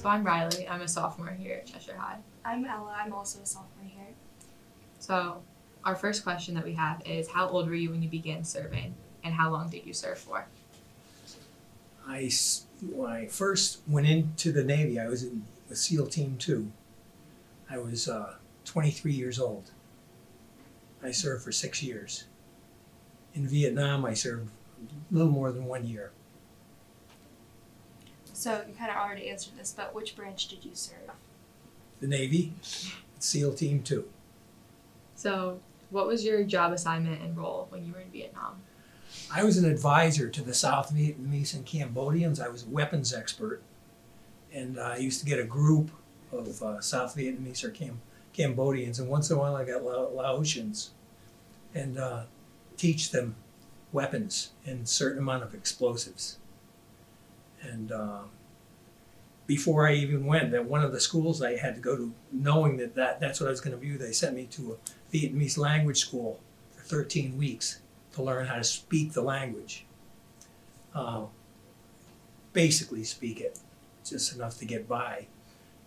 I'm Riley. I'm a sophomore here at Cheshire High. I'm Ella. I'm also a sophomore here. So our first question that we have is, how old were you when you began serving, and how long did you serve for? When I first went into the Navy, I was in the SEAL Team 2. I was 23 years old. I served for 6 years. In Vietnam, I served a little more than 1 year. So you kind of already answered this, but which branch did you serve? The Navy, SEAL Team 2. So what was your job assignment and role when you were in Vietnam? I was an advisor to the South Vietnamese and Cambodians. I was a weapons expert, and I used to get a group of South Vietnamese or Cambodians, and once in a while I got Laotians, and teach them weapons and a certain amount of explosives. And before I even went, that one of the schools I had to go to, knowing that's what I was going to do, they sent me to a Vietnamese language school for 13 weeks to learn how to speak the language. Basically speak it, just enough to get by,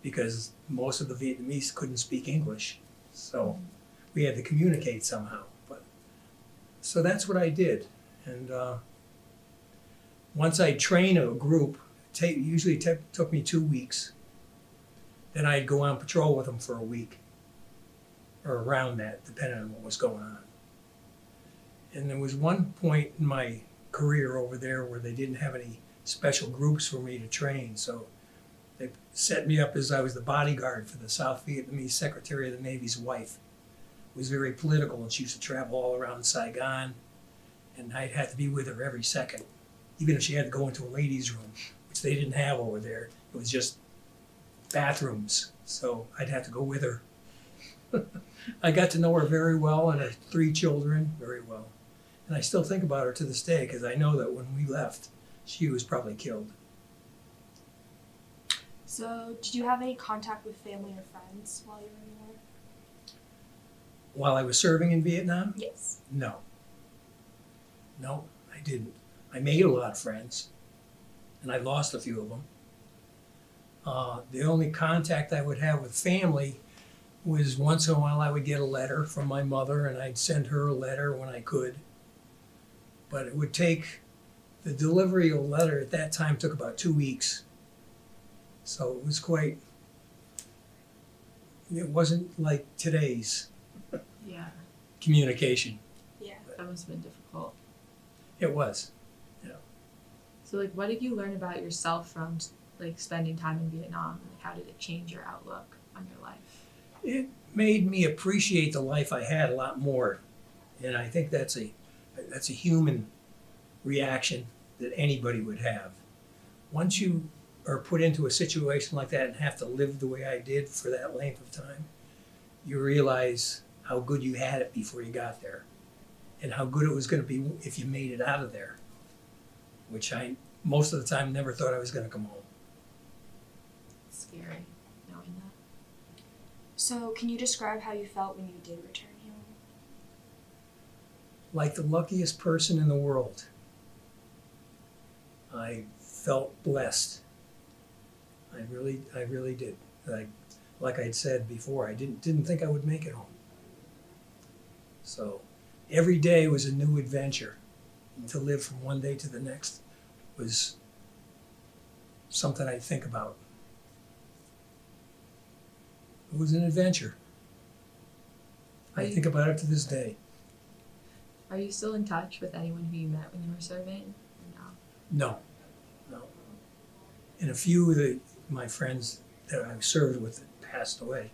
because most of the Vietnamese couldn't speak English. So we had to communicate somehow. So that's what I did. And once I train a group, usually took me 2 weeks. Then I'd go on patrol with them for a week, or around that, depending on what was going on. And there was one point in my career over there where they didn't have any special groups for me to train, so they set me up as I was the bodyguard for the South Vietnamese Secretary of the Navy's wife. It was very political, and she used to travel all around Saigon, and I'd have to be with her every second, even if she had to go into a ladies' room, which they didn't have over there. It was just bathrooms, so I'd have to go with her. I got to know her very well, and her 3 children very well. And I still think about her to this day, because I know that when we left, she was probably killed. So did you have any contact with family or friends while you were in war? While I was serving in Vietnam? Yes. No. No, I didn't. I made a lot of friends, and I lost a few of them. The only contact I would have with family was once in a while I would get a letter from my mother, and I'd send her a letter when I could. But it would take, the delivery of a letter at that time took about 2 weeks. So it was it wasn't like today's communication. Yeah. That must have been difficult. It was, yeah. So like, what did you learn about yourself from like spending time in Vietnam? Like, how did it change your outlook on your life? It made me appreciate the life I had a lot more. And I think that's a human reaction that anybody would have. Once you are put into a situation like that and have to live the way I did for that length of time, you realize how good you had it before you got there, and how good it was going to be if you made it out of there, which I, most of the time, never thought I was going to come home. It's scary knowing that. So can you describe how you felt when you did return home? Like the luckiest person in the world. I felt blessed. I really did. Like I'd said before, I didn't think I would make it home. So every day was a new adventure. And to live from one day to the next was something I think about. It was an adventure. I think about it to this day. Are you still in touch with anyone who you met when you were serving? Or no? No. And a few of my friends that I served with passed away.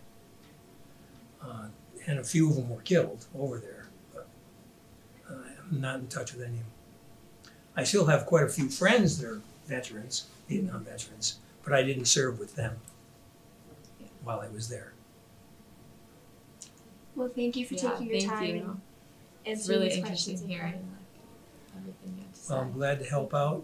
And a few of them were killed over there. But I'm not in touch with any of them. I still have quite a few friends that are veterans, Vietnam veterans, but I didn't serve with them while I was there. Well, thank you for taking your time. You. And It's really interesting hearing everything you have to say. Well, I'm glad to help out.